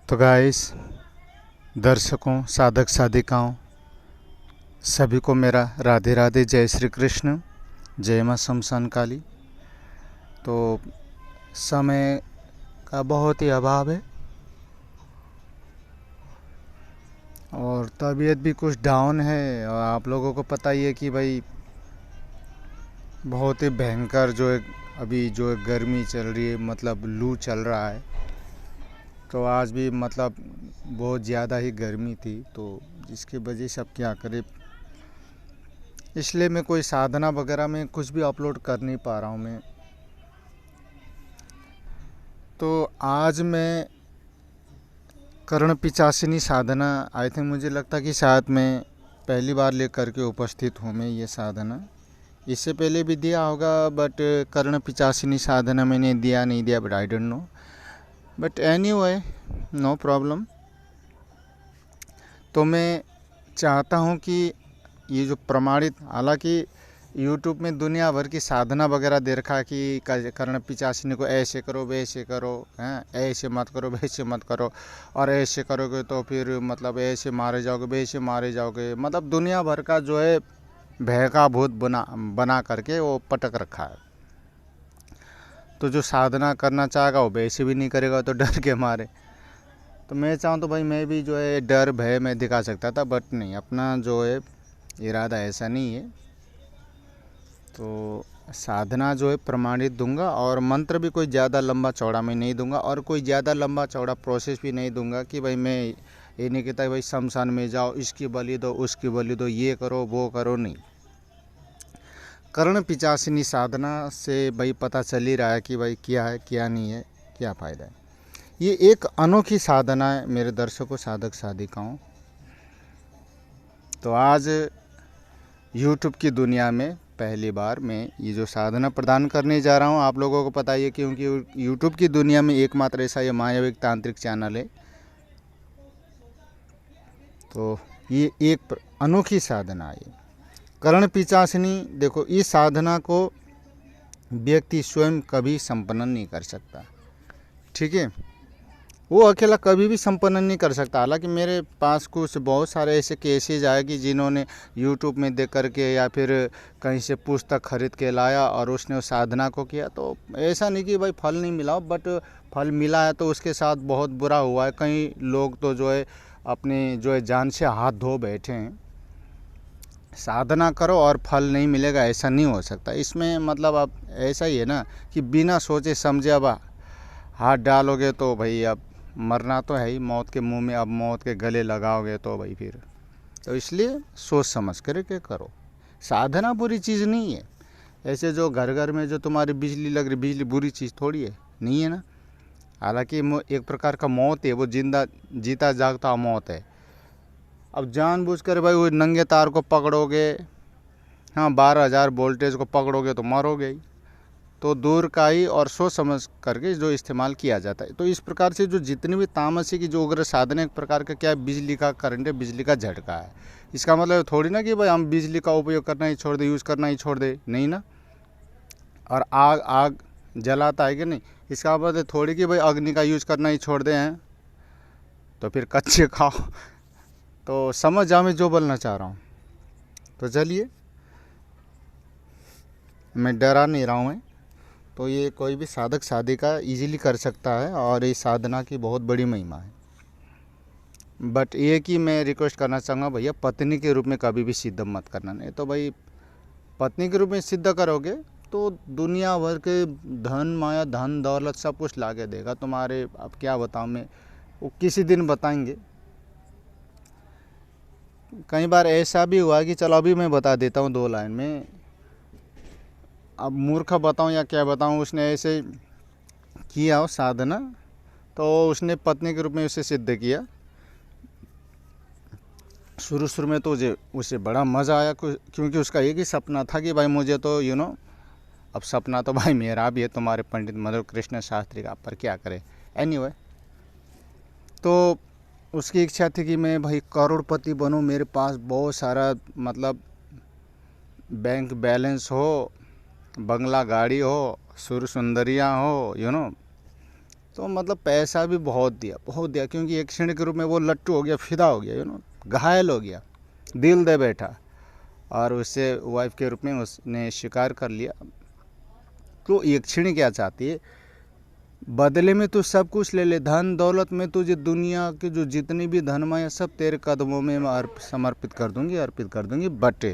तो गाइस, दर्शकों, साधक साधिकाओं, सभी को मेरा राधे राधे, जय श्री कृष्ण, जय माँ शमशान काली। तो समय का बहुत ही अभाव है और तबीयत भी कुछ डाउन है। और आप लोगों को पता ही है कि भाई बहुत ही भयंकर अभी गर्मी चल रही है, मतलब लू चल रहा है। तो आज भी मतलब बहुत ज़्यादा ही गर्मी थी, तो जिसकी वजह से अब क्या करें, इसलिए मैं कोई साधना वगैरह में कुछ भी अपलोड कर नहीं पा रहा हूँ मैं। तो आज मैं कर्ण पिचासिनी साधना, आई थिंक मुझे लगता कि शायद मैं पहली बार लेकर के उपस्थित हूँ मैं ये साधना। इससे पहले भी दिया होगा, बट कर्ण पिचासिनी साधना मैंने दिया नहीं दिया, but I don't know. But anyway, no problem. तो मैं चाहता हूँ कि ये जो प्रमाणित, हालांकि यूट्यूब में दुनिया भर की साधना वगैरह दे रखा है कि कर्ण पिचासिनी को ऐसे करो वैसे करो, हैं, ऐसे मत करो वैसे मत करो, और ऐसे करोगे तो फिर मतलब ऐसे मारे जाओगे वैसे मारे जाओगे, मतलब दुनिया भर का भय का भूत बना करके वो पटक रखा है। तो जो साधना करना चाहेगा वो वैसे भी नहीं करेगा, तो डर के मारे। तो मैं चाहूँ तो भाई मैं भी डर भय में दिखा सकता था, बट नहीं, अपना इरादा ऐसा नहीं है। तो साधना प्रमाणित दूंगा, और मंत्र भी कोई ज़्यादा लंबा चौड़ा मैं नहीं दूंगा, और कोई ज़्यादा लंबा चौड़ा प्रोसेस भी नहीं दूंगा कि भाई मैं ये नहीं कहता भाई शमशान में जाओ, इसकी बलि दो उसकी बलि दो, ये करो वो करो, नहीं। कर्ण पिचासिनी साधना से भाई पता चल ही रहा है कि भाई क्या है क्या नहीं है, क्या फ़ायदा है। ये एक अनोखी साधना है मेरे दर्शकों, साधक साधिकाओं। तो आज यूट्यूब की दुनिया में पहली बार मैं ये जो साधना प्रदान करने जा रहा हूँ। आप लोगों को पता ही है, क्योंकि यूट्यूब की दुनिया में एकमात्र ऐसा ये मायाविक तांत्रिक चैनल है। तो ये एक अनोखी साधना है कर्ण पिचासिनी। देखो, इस साधना को व्यक्ति स्वयं कभी संपन्न नहीं कर सकता, ठीक है। वो अकेला कभी भी संपन्न नहीं कर सकता। हालांकि मेरे पास कुछ बहुत सारे ऐसे केसेज आए कि जिन्होंने यूट्यूब में देख करके या फिर कहीं से पुस्तक खरीद के लाया और उसने उस साधना को किया। तो ऐसा नहीं कि भाई फल नहीं मिला, बट फल मिला है तो उसके साथ बहुत बुरा हुआ है। कई लोग तो अपने जान से हाथ धो बैठे हैं। साधना करो और फल नहीं मिलेगा, ऐसा नहीं हो सकता। इसमें मतलब अब ऐसा ही है ना कि बिना सोचे समझे अब हाथ डालोगे तो भाई अब मरना तो है ही, मौत के मुंह में अब मौत के गले लगाओगे तो भाई फिर। तो इसलिए सोच समझ कर के करो। साधना बुरी चीज़ नहीं है। ऐसे जो घर घर में जो तुम्हारी बिजली लग रही, बिजली बुरी चीज़ थोड़ी है, नहीं है ना। हालांकि एक प्रकार का मौत है, वो जिंदा जीता जागता मौत है। अब जानबूझकर भाई वो नंगे तार को पकड़ोगे, हाँ 12,000 वोल्टेज को पकड़ोगे तो मरोगे ही। तो दूर का ही और सोच समझ करके जो इस्तेमाल किया जाता है। तो इस प्रकार से जो जितनी भी तामसिक की जो उग्र साधन है, एक प्रकार का क्या है, बिजली का करंट है, बिजली का झटका है। इसका मतलब थोड़ी ना कि भाई हम बिजली का उपयोग करना ही छोड़ दे, यूज़ करना ही छोड़ दे, नहीं ना। और आग आग जलाता है कि नहीं, इसका मतलब थोड़ी कि भाई अग्नि का यूज़ करना ही छोड़ दे हैं, तो फिर कच्चे खाओ। तो समझ जाओ मैं जो बोलना चाह रहा हूँ। तो चलिए, मैं डरा नहीं रहा हूँ मैं। तो ये कोई भी साधक साधिका इजीली कर सकता है, और इस साधना की बहुत बड़ी महिमा है। बट ये कि मैं रिक्वेस्ट करना चाहूँगा, भैया पत्नी के रूप में कभी भी सिद्ध मत करना। नहीं तो भाई पत्नी के रूप में सिद्ध करोगे तो दुनिया भर के धन माया धन दौलत सब कुछ ला के देगा तुम्हारे। अब क्या बताऊँ मैं, वो किसी दिन बताएंगे। कई बार ऐसा भी हुआ कि चलो अभी मैं बता देता हूँ 2 लाइन में। अब मूर्ख बताऊँ या क्या बताऊँ, उसने ऐसे किया हो साधना, तो उसने पत्नी के रूप में उसे सिद्ध किया। शुरू में तो उसे बड़ा मज़ा आया, क्योंकि उसका एक ही सपना था कि भाई मुझे तो अब सपना तो भाई मेरा भी है, तुम्हारे पंडित मधुर कृष्ण शास्त्री का, पर क्या करे। एनीवे, तो उसकी इच्छा थी कि मैं भाई करोड़पति बनूं, मेरे पास बहुत सारा मतलब बैंक बैलेंस हो, बंगला गाड़ी हो, सुर सुंदरियाँ हो, तो मतलब पैसा भी बहुत दिया, क्योंकि एक क्षण के रूप में वो लट्टू हो गया, फिदा हो गया, घायल हो गया, दिल दे बैठा, और उससे वाइफ के रूप में उसने स्वीकार कर लिया। तो एक क्षण क्या चाहती है, बदले में तू सब कुछ ले ले, धन दौलत में तुझे दुनिया की जो जितनी भी धनमाया सब तेरे कदमों में मैं समर्पित कर दूंगी, अर्पित कर दूंगी, बट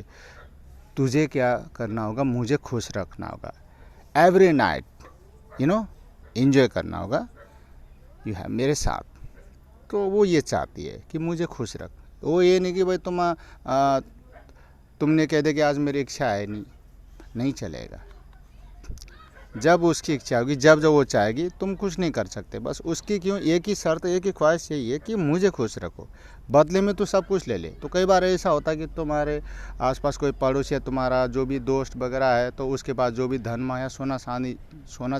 तुझे क्या करना होगा, मुझे खुश रखना होगा, एवरी नाइट एंजॉय करना होगा, यू है मेरे साथ। तो वो ये चाहती है कि मुझे खुश रख। वो ये नहीं कि भाई तुमने कह दे कि आज मेरी इच्छा है, नहीं चलेगा। जब उसकी इच्छा होगी, जब वो चाहेगी, तुम कुछ नहीं कर सकते। बस उसकी क्यों एक ही शर्त, एक ही ख्वाहिश यही है कि मुझे खुश रखो, बदले में तू सब कुछ ले ले। तो कई बार ऐसा होता है कि तुम्हारे आसपास कोई पड़ोसी है, तुम्हारा जो भी दोस्त वगैरह है, तो उसके पास जो भी धन माया सोना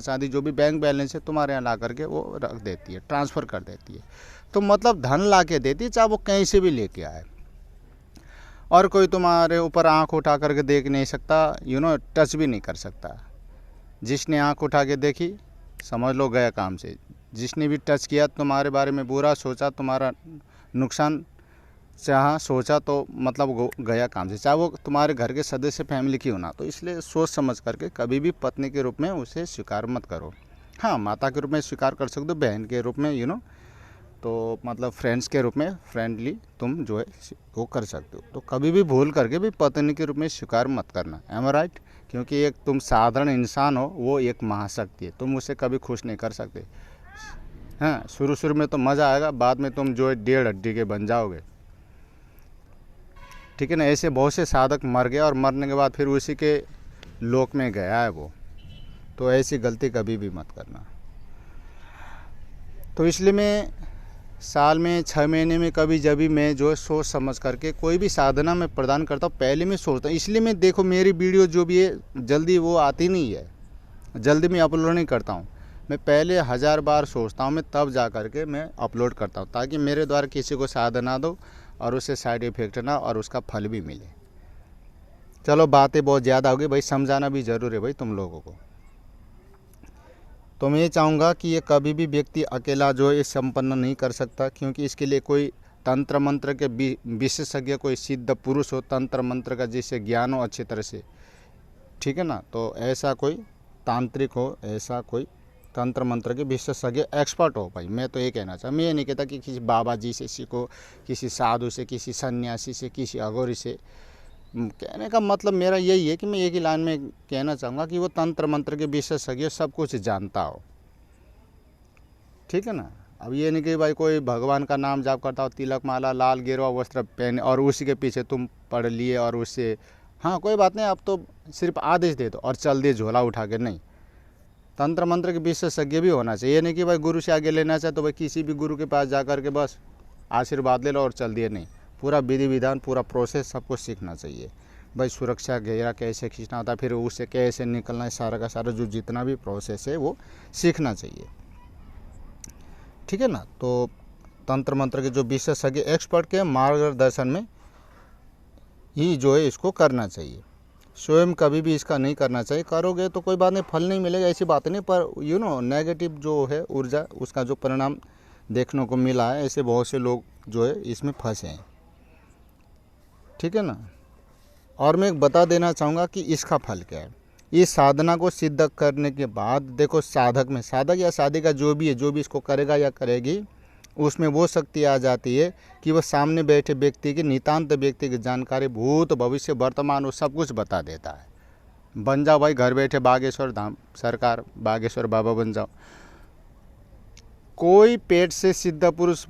चांदी जो भी बैंक बैलेंस है तुम्हारे यहाँ ला करके वो रख देती है, ट्रांसफ़र कर देती है। तो मतलब धन ला के देती है, चाहे वो कहीं से भी लेके आए। और कोई तुम्हारे ऊपर आँख उठा करके देख नहीं सकता, टच भी नहीं कर सकता। जिसने आँख उठा के देखी समझ लो गया काम से। जिसने भी टच किया, तुम्हारे बारे में बुरा सोचा, तुम्हारा नुकसान चाहा सोचा, तो मतलब गया काम से, चाहे वो तुम्हारे घर के सदस्य फैमिली क्यों ना। तो इसलिए सोच समझ करके कभी भी पत्नी के रूप में उसे स्वीकार मत करो। हाँ, माता के रूप में स्वीकार कर सकते हो, बहन के रूप में तो मतलब फ्रेंड्स के रूप में फ्रेंडली तुम जो है वो कर सकते हो। तो कभी भी भूल करके भी पत्नी के रूप में स्वीकार मत करना, एम आई राइट? क्योंकि एक तुम साधारण इंसान हो, वो एक महाशक्ति है, तुम उसे कभी खुश नहीं कर सकते। हाँ, शुरू में तो मज़ा आएगा, बाद में तुम जो है 1.5 हड्डी के बन जाओगे, ठीक है ना। ऐसे बहुत से साधक मर गए और मरने के बाद फिर उसी के लोक में गया है वो। तो ऐसी गलती कभी भी मत करना। तो इसलिए मैं साल में 6 महीने में कभी जब भी मैं जो है सोच समझ करके कोई भी साधना मैं प्रदान करता हूँ, पहले मैं सोचता हूँ। इसलिए मैं देखो मेरी वीडियो जो भी है जल्दी वो आती नहीं है, जल्दी मैं अपलोड नहीं करता हूँ। मैं पहले 1000 बार सोचता हूँ, मैं तब जा करके मैं अपलोड करता हूँ, ताकि मेरे द्वारा किसी को साधना दो और उससे साइड इफेक्ट ना और उसका फल भी मिले। चलो बातें बहुत ज़्यादा हो गई भाई, समझाना भी ज़रूर है भाई तुम लोगों को। तो मैं ये चाहूँगा कि ये कभी भी व्यक्ति अकेला जो है संपन्न नहीं कर सकता, क्योंकि इसके लिए कोई तंत्र मंत्र के विशेषज्ञ, कोई सिद्ध पुरुष हो, तंत्र मंत्र का जिससे ज्ञान हो अच्छी तरह से, ठीक है ना। तो ऐसा कोई तांत्रिक हो, ऐसा कोई तंत्र मंत्र के विशेषज्ञ एक्सपर्ट हो भाई। मैं तो ये कहना चाहूँ, मैं ये नहीं कहता कि किसी बाबा जी से सीखो, किसी साधु से, किसी सन्यासी से, किसी अघोरी से। कहने का मतलब मेरा यही है कि मैं एक ही लाइन में कहना चाहूँगा कि वो तंत्र मंत्र के विशेषज्ञ सब कुछ जानता हो, ठीक है ना। अब ये नहीं कि भाई कोई भगवान का नाम जाप करता हो, तिलक माला लाल गेरुआ वस्त्र पहने और उसी के पीछे तुम पढ़ लिए और उससे हाँ कोई बात नहीं, अब तो सिर्फ आदेश दे दो और चल दिए झोला उठा के, नहीं। तंत्र मंत्र के विशेषज्ञ भी होना चाहिए। ये नहीं कि भाई गुरु से आगे लेना चाहे तो भाई किसी भी गुरु के पास जा कर के बस आशीर्वाद ले लो और चल दिए, नहीं। पूरा विधि विधान, पूरा प्रोसेस सबको सीखना चाहिए भाई। सुरक्षा घेरा कैसे खींचना होता है, फिर उससे कैसे निकलना है, सारा का सारा जो जितना भी प्रोसेस है वो सीखना चाहिए, ठीक है ना। तो तंत्र मंत्र के जो विशेषज्ञ एक्सपर्ट के मार्गदर्शन में ही जो है इसको करना चाहिए। स्वयं कभी भी इसका नहीं करना चाहिए। करोगे तो कोई बात नहीं, फल नहीं मिलेगा ऐसी बात नहीं, पर नेगेटिव जो है ऊर्जा, उसका जो परिणाम देखने को मिला है, ऐसे बहुत से लोग जो है इसमें फंसे हैं, ठीक है ना। और मैं बता देना चाहूँगा कि इसका फल क्या है। इस साधना को सिद्ध करने के बाद देखो, साधक या साधिका जो भी है, जो भी इसको करेगा या करेगी, उसमें वो शक्ति आ जाती है कि वह सामने बैठे व्यक्ति की, नितांत व्यक्ति की जानकारी भूत भविष्य वर्तमान वो सब कुछ बता देता है। बन जाओ भाई घर बैठे बागेश्वर धाम सरकार, बागेश्वर बाबा बन जाओ। कोई पेट से सिद्ध पुरुष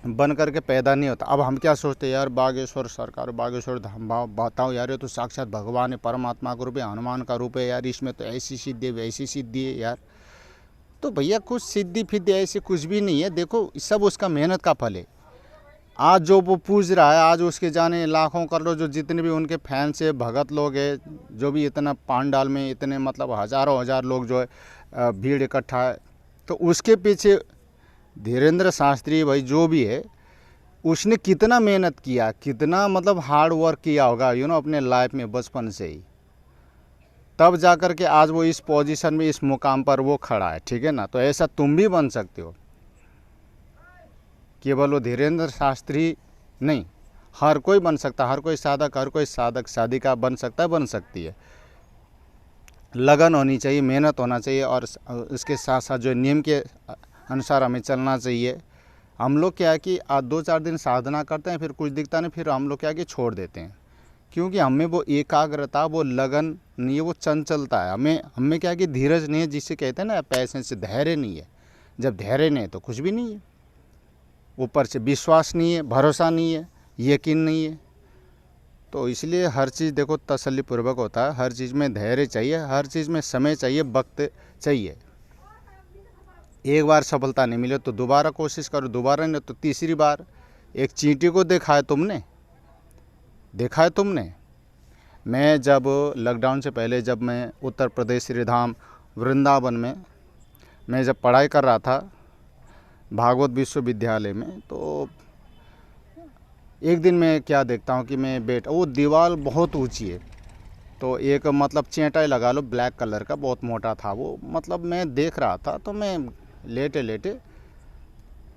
बन करके पैदा नहीं होता। अब हम क्या सोचते हैं यार, बागेश्वर सरकार, बागेश्वर धाम, बताओ यार ये तो साक्षात भगवान है, परमात्मा का रूप है, हनुमान का रूप है यार, इसमें तो ऐसी सिद्धि है वैसी सिद्धि है यार। तो भैया कुछ सिद्धि फिद्धि ऐसी कुछ भी नहीं है। देखो सब उसका मेहनत का फल है। आज जो वो पूज रहा है, आज उसके जाने लाखों करोड़ों जो जितने भी उनके फैंस है, भगत लोग है, जो भी इतना पांडाल में इतने मतलब हज़ारों हज़ार लोग जो है भीड़ इकट्ठा है, तो उसके पीछे धीरेन्द्र शास्त्री भाई जो भी है, उसने कितना मेहनत किया, कितना मतलब हार्ड वर्क किया होगा अपने लाइफ में बचपन से ही। तब जा कर के आज वो इस पोजीशन में, इस मुकाम पर वो खड़ा है, ठीक है ना। तो ऐसा तुम भी बन सकते हो, केवल वो धीरेन्द्र शास्त्री नहीं, हर कोई बन सकता है, हर कोई साधक साधिका बन सकता है, बन सकती है। लगन होनी चाहिए, मेहनत होना चाहिए, और इसके साथ साथ जो नियम के अनुसार हमें चलना चाहिए। हम लोग क्या है कि आज 2-4 दिन साधना करते हैं, फिर कुछ दिखता नहीं, फिर हम लोग क्या है कि छोड़ देते हैं, क्योंकि हमें वो एकाग्रता, वो लगन नहीं है, वो चंचलता है। हमें क्या है कि धीरज नहीं है, जिसे कहते हैं ना पैसेंस, धैर्य नहीं है। जब धैर्य नहीं है तो कुछ भी नहीं है। ऊपर से विश्वास नहीं है, भरोसा नहीं है, यकीन नहीं है। तो इसलिए हर चीज़ देखो तसल्लीपूर्वक होता है, हर चीज़ में धैर्य चाहिए, हर चीज़ में समय चाहिए, वक्त चाहिए। एक बार सफलता नहीं मिले तो दोबारा कोशिश करो, दोबारा नहीं तो तीसरी बार। एक चींटी को देखा है तुमने? मैं जब लॉकडाउन से पहले, जब मैं उत्तर प्रदेश श्रीधाम वृंदावन में मैं जब पढ़ाई कर रहा था भागवत विश्वविद्यालय में, तो एक दिन मैं क्या देखता हूँ कि वो दीवार बहुत ऊंची है, तो एक मतलब चेंटा ही लगा लो ब्लैक कलर का, बहुत मोटा था वो। मतलब मैं देख रहा था, तो मैं लेटे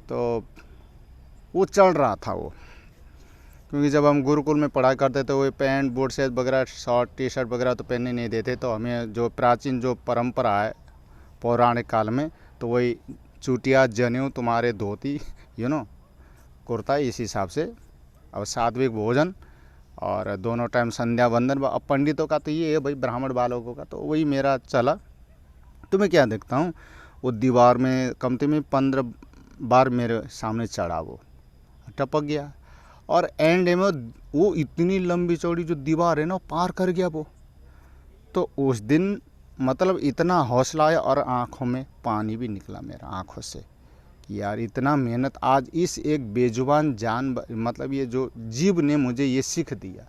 तो वो चढ़ रहा था वो, क्योंकि जब हम गुरुकुल में पढ़ाई करते थे वो पैंट बूट शर्ट वगैरह, शॉर्ट टी शर्ट वगैरह तो पहनने नहीं देते, तो हमें जो प्राचीन जो परंपरा है पौराणिक काल में, तो वही चुटिया, जनेऊ, तुम्हारे धोती, कुर्ता, इस हिसाब से, और सात्विक भोजन, और दोनों टाइम संध्या वंदन। अब पंडितों का तो ये है भाई, ब्राह्मण बालकों का तो वही मेरा चला। तो मैं क्या देखता हूँ, वो दीवार में कम से कम 15 बार मेरे सामने चढ़ा, वो टपक गया, और एंड में वो इतनी लंबी चौड़ी जो दीवार है ना, पार कर गया वो। तो उस दिन मतलब इतना हौसला आया, और आँखों में पानी भी निकला मेरा, आँखों से, कि यार इतना मेहनत आज इस एक बेजुबान मतलब ये जो जीव ने मुझे ये सीख दिया।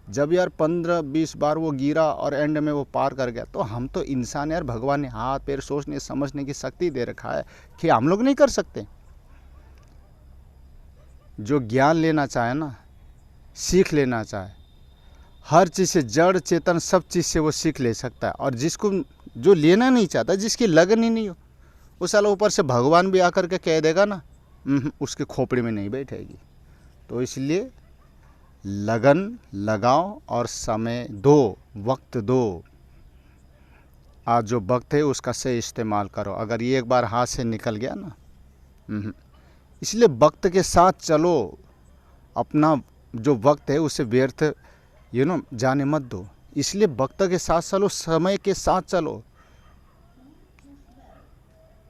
जब यार 15-20 बार वो गिरा और एंड में वो पार कर गया, तो हम तो इंसान यार, भगवान ने हाथ पैर सोचने समझने की शक्ति दे रखा है, कि हम लोग नहीं कर सकते? जो ज्ञान लेना चाहे ना, सीख लेना चाहे, हर चीज़ से, जड़ चेतन सब चीज़ से वो सीख ले सकता है। और जिसको जो लेना नहीं चाहता, जिसकी लगन ही नहीं हो, उस साल ऊपर से भगवान भी आकर के कह देगा ना, उसके खोपड़ी में नहीं बैठेगी। तो इसलिए लगन लगाओ और समय दो, वक्त दो। आज जो वक्त है उसका सही इस्तेमाल करो। अगर ये एक बार हाथ से निकल गया ना, इसलिए वक्त के साथ चलो, अपना जो वक्त है उसे व्यर्थ जाने मत दो। इसलिए वक्त के साथ चलो, समय के साथ चलो।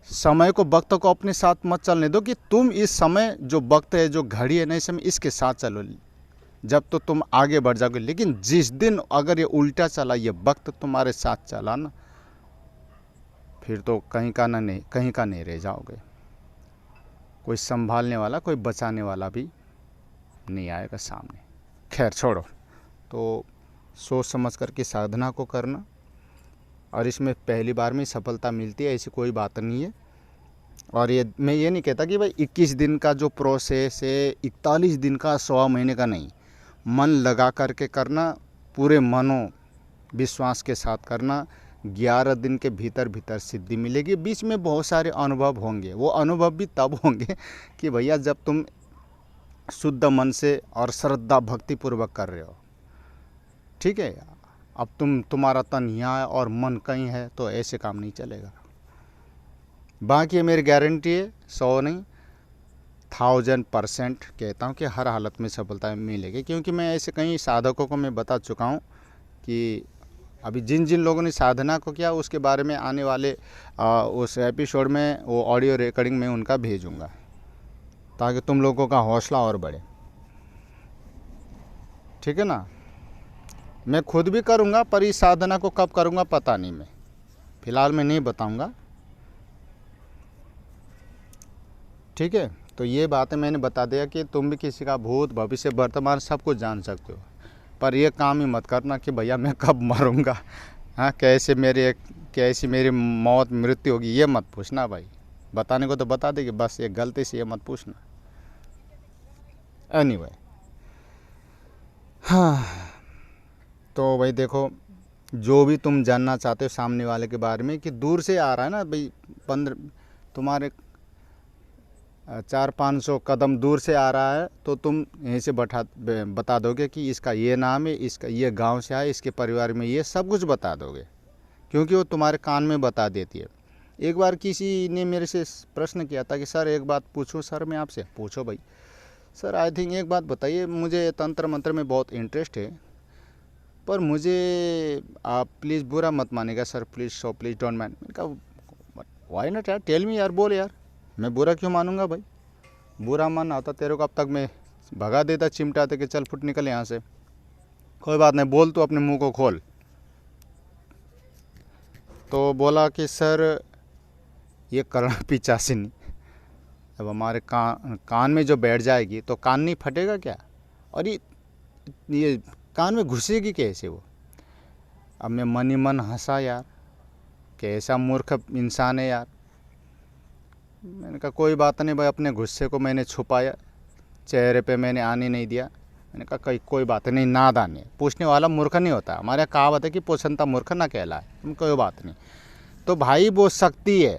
समय को, वक्त को अपने साथ मत चलने दो कि तुम इस समय जो वक्त है, जो घड़ी है ना, इस समय इसके साथ चलो, जब तो तुम आगे बढ़ जाओगे। लेकिन जिस दिन अगर ये उल्टा चला, ये वक्त तुम्हारे साथ चला ना, फिर तो कहीं का नहीं रह जाओगे। कोई संभालने वाला, कोई बचाने वाला भी नहीं आएगा सामने। खैर छोड़ो। तो सोच समझ करके साधना को करना, और इसमें पहली बार में सफलता मिलती है ऐसी कोई बात नहीं है। और मैं ये नहीं कहता कि भाई 21 दिन का जो प्रोसेस है, 41 दिन का, 100 महीने का नहीं। मन लगा करके करना, पूरे मनो विश्वास के साथ करना, 11 दिन के भीतर सिद्धि मिलेगी। बीच में बहुत सारे अनुभव होंगे, वो अनुभव भी तब होंगे कि भैया जब तुम शुद्ध मन से और श्रद्धा भक्ति पूर्वक कर रहे हो, ठीक है। अब तुम्हारा तन यहाँ है और मन कहीं है, तो ऐसे काम नहीं चलेगा। बाकी मेरी गारंटी है, 100 नहीं 1000% कहता हूँ कि हर हालत में सफलता मिलेगी। क्योंकि मैं ऐसे कई साधकों को मैं बता चुका हूँ कि अभी जिन लोगों ने साधना को किया, उसके बारे में आने वाले उस एपिसोड में वो ऑडियो रिकॉर्डिंग में उनका भेजूँगा, ताकि तुम लोगों का हौसला और बढ़े, ठीक है ना। मैं खुद भी करूँगा, पर इस साधना को कब करूँगा पता नहीं, मैं फ़िलहाल मैं नहीं बताऊँगा, ठीक है। तो ये बातें मैंने बता दिया कि तुम भी किसी का भूत भविष्य वर्तमान सब कुछ जान सकते हो, पर ये काम ही मत करना कि भैया मैं कब मरूँगा, हाँ, कैसी मेरी मृत्यु होगी, ये मत पूछना भाई। बताने को तो बता देगी, बस ये गलती से ये मत पूछना। एनीवे, हाँ, तो भाई देखो, जो भी तुम जानना चाहते हो सामने वाले के बारे में, कि दूर से आ रहा है ना भाई, 15 तुम्हारे 400-500 कदम दूर से आ रहा है, तो तुम यहीं से बता दोगे कि इसका ये नाम है, इसका ये गांव से है, इसके परिवार में ये सब कुछ बता दोगे, क्योंकि वो तुम्हारे कान में बता देती है। एक बार किसी ने मेरे से प्रश्न किया था कि सर एक बात पूछूं सर मैं आपसे। पूछो भाई। सर आई थिंक एक बात बताइए, मुझे तंत्र मंत्र में बहुत इंटरेस्ट है, पर मुझे आप प्लीज़ बुरा मत मानेगा सर, प्लीज़ डोंट माइंड। मैंने कहा वाई नॉट यार, टेल मी यार, बोल यार, मैं बुरा क्यों मानूंगा भाई। बुरा मानना होता तेरे को अब तक मैं भगा देता चिमटाते कि चल फुट निकल यहाँ से। कोई बात नहीं, बोल तू अपने मुंह को खोल। तो बोला कि सर ये कर्ण पिचासिनी अब हमारे कान में जो बैठ जाएगी तो कान नहीं फटेगा क्या, और ये कान में घुसेगी कैसे वो। अब मैं मन ही मन हंसा यार, कैसा मूर्ख इंसान है यार। मैंने कहा कोई बात नहीं भाई, अपने गुस्से को मैंने छुपाया, चेहरे पे मैंने आने नहीं दिया। मैंने कहा कोई बात नहीं, नादान है, पूछने वाला मूर्ख नहीं होता, हमारे कहावत है कि पोषणता मूर्ख ना कहलाए। कोई बात नहीं। तो भाई वो शक्ति है,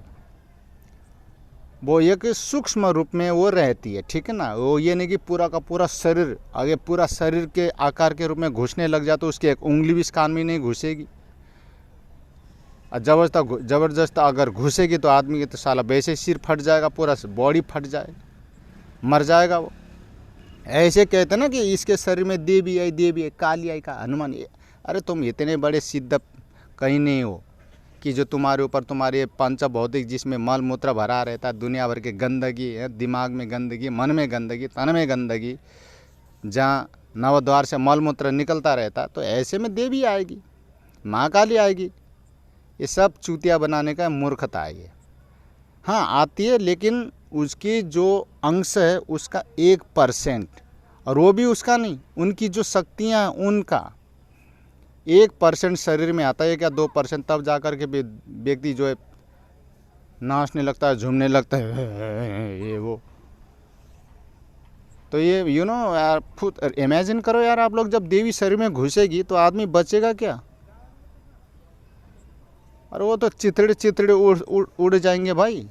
वो एक सूक्ष्म रूप में वो रहती है, ठीक है ना। वो ये नहीं कि पूरा का पूरा शरीर, आगे पूरा शरीर के आकार के रूप में घुसने लग जाए तो उसकी एक उंगली भी इस कान में नहीं घुसेगी। और ज़बरदस्त अगर घुसेगी तो आदमी के तो साला वैसे सिर फट जाएगा, पूरा बॉडी फट जाएगा, मर जाएगा वो। ऐसे कहते ना कि इसके शरीर में देवी आई, काली आई का हनुमान। अरे तुम इतने बड़े सिद्ध कहीं नहीं हो कि जो तुम्हारे ऊपर तुम्हारे पंच भौतिक जिसमें मल मूत्र भरा रहता है, दुनिया भर के गंदगी है, दिमाग में गंदगी, मन में गंदगी, तन में गंदगी, जहाँ नवद्वार से मल मूत्र निकलता रहता, तो ऐसे में देवी आएगी, माँ काली आएगी। ये सब चूतिया बनाने का मूर्खता है ये। हाँ आती है, लेकिन उसकी जो अंश है उसका 1%, और वो भी उसका नहीं, उनकी जो शक्तियाँ हैं उनका 1% शरीर में आता है, क्या 2%, तब जाकर के व्यक्ति जो है नाचने लगता है, झूमने लगता है, ये वो। तो ये यार खुद इमेजिन करो यार आप लोग, जब देवी शरीर में घुसेगी तो आदमी बचेगा क्या। और वो तो चितड़े उड़ जाएंगे भाई।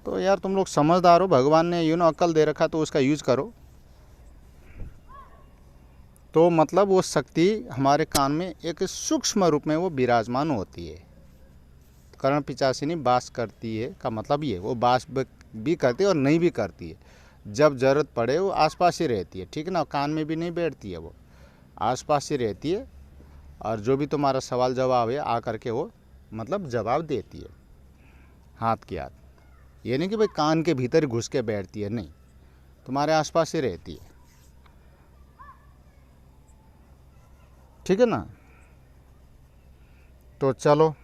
तो यार तुम लोग समझदार हो, भगवान ने अक्ल दे रखा तो उसका यूज करो। तो मतलब वो शक्ति हमारे कान में एक सूक्ष्म रूप में वो विराजमान होती है। कर्ण पिचासिनी वास करती है का मतलब ये, वो वास भी करती है और नहीं भी करती है। जब जरूरत पड़े वो आसपास ही रहती है, ठीक है ना। कान में भी नहीं बैठती है, वो आसपास ही रहती है, और जो भी तुम्हारा सवाल जवाब है आकर के वो मतलब जवाब देती है हाथ के हाथ। ये नहीं कि भाई कान के भीतर घुस के बैठती है, नहीं, तुम्हारे आसपास ही रहती है, ठीक है ना। तो चलो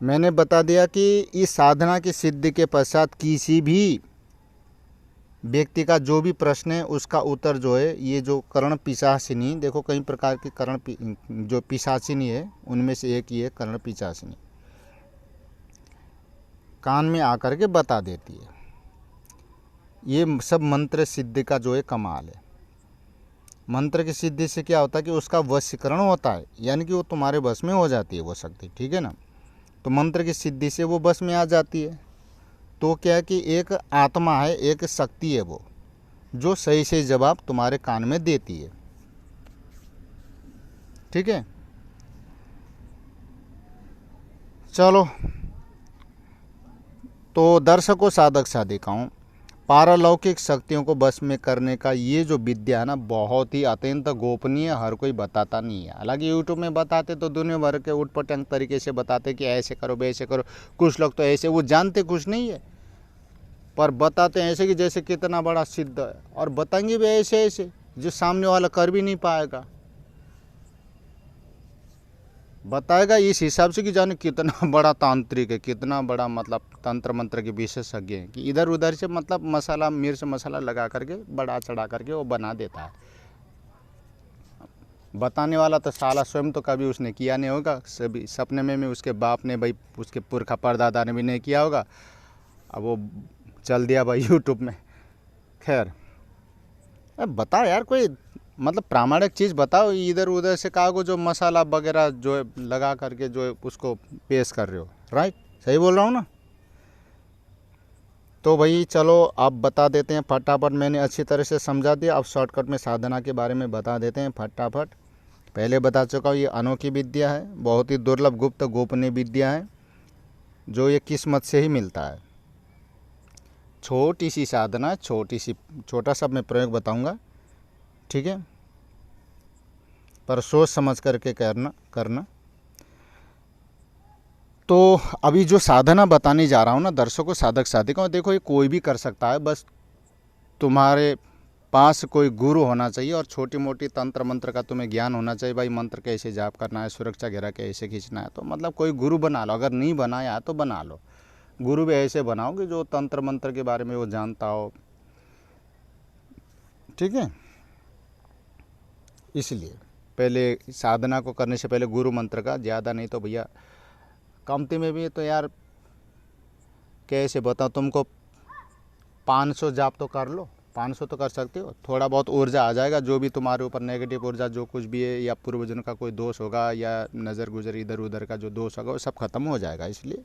मैंने बता दिया कि इस साधना की सिद्धि के पश्चात किसी भी व्यक्ति का जो भी प्रश्न है उसका उत्तर जो है, ये जो कर्ण पिशाचिनी, देखो कई प्रकार की जो पिशाचिनी है उनमें से एक ये कर्ण पिशाचिनी कान में आकर के बता देती है। ये सब मंत्र सिद्धि का जो है कमाल है। मंत्र की सिद्धि से क्या होता है कि उसका वशीकरण होता है, यानी कि वो तुम्हारे बस में हो जाती है वो शक्ति, ठीक है ना। तो मंत्र की सिद्धि से वो बस में आ जाती है। तो क्या है कि एक आत्मा है, एक शक्ति है वो, जो सही सही जवाब तुम्हारे कान में देती है, ठीक है। चलो तो दर्शकों, साधक साधिकाओं, पारलौकिक शक्तियों को बस में करने का ये जो विद्या है ना, बहुत ही अत्यंत गोपनीय, हर कोई बताता नहीं है। हालांकि यूट्यूब में बताते तो दुनिया भर के उटपटांग तरीके से बताते कि ऐसे करो वैसे करो। कुछ लोग तो ऐसे, वो जानते कुछ नहीं है पर बताते हैं ऐसे कि जैसे कितना बड़ा सिद्ध है, और बताएंगे भी ऐसे ऐसे जो सामने वाला कर भी नहीं पाएगा। बताएगा इस हिसाब से कि जाने कितना बड़ा तांत्रिक है, कितना बड़ा मतलब तंत्र मंत्र के विशेषज्ञ है, कि इधर उधर से मतलब मसाला, मिर्च मसाला लगा करके बड़ा चढ़ा करके वो बना देता है। बताने वाला तो साला स्वयं तो कभी उसने किया नहीं होगा, सभी सपने में उसके बाप ने भाई, उसके पुरखा परदादा ने भी नहीं किया होगा। अब वो चल दिया भाई यूट्यूब में। खैर अब बता यार, कोई मतलब प्रामाणिक चीज़ बताओ, इधर उधर से कागो जो मसाला वगैरह जो है लगा करके जो है उसको पेश कर रहे हो। राइट, सही बोल रहा हूँ ना? तो भाई चलो अब बता देते हैं फटाफट, मैंने अच्छी तरह से समझा दिया, अब शॉर्टकट में साधना के बारे में बता देते हैं फटाफट। पहले बता चुका हूँ, ये अनोखी विद्या है, बहुत ही दुर्लभ गुप्त गोपनीय विद्या है, जो ये किस्मत से ही मिलता है। छोटी सी साधना, छोटा सा मैं प्रयोग बताऊंगा, ठीक है, पर सोच समझ करके करना। तो अभी जो साधना बताने जा रहा हूँ ना दर्शकों, साधक साधिकाओं, देखो ये कोई भी कर सकता है, बस तुम्हारे पास कोई गुरु होना चाहिए और छोटी मोटी तंत्र मंत्र का तुम्हें ज्ञान होना चाहिए। भाई मंत्र कैसे जाप करना है, सुरक्षा घेरा कैसे खींचना है, तो मतलब कोई गुरु बना लो। अगर नहीं बनाया है तो बना लो, गुरु भी ऐसे बनाओ कि जो तंत्र मंत्र के बारे में वो जानता हो, ठीक है। इसलिए पहले साधना को करने से पहले गुरु मंत्र का, ज़्यादा नहीं तो भैया कमती में भी तो यार कैसे बताओ तुमको, 500 जाप तो कर लो, 500 तो कर सकते हो, थोड़ा बहुत ऊर्जा आ जाएगा। जो भी तुम्हारे ऊपर नेगेटिव ऊर्जा जो कुछ भी है, या पूर्वजन्म का कोई दोष होगा, या नज़र गुजर इधर उधर का जो दोष होगा, वो सब खत्म हो जाएगा। इसलिए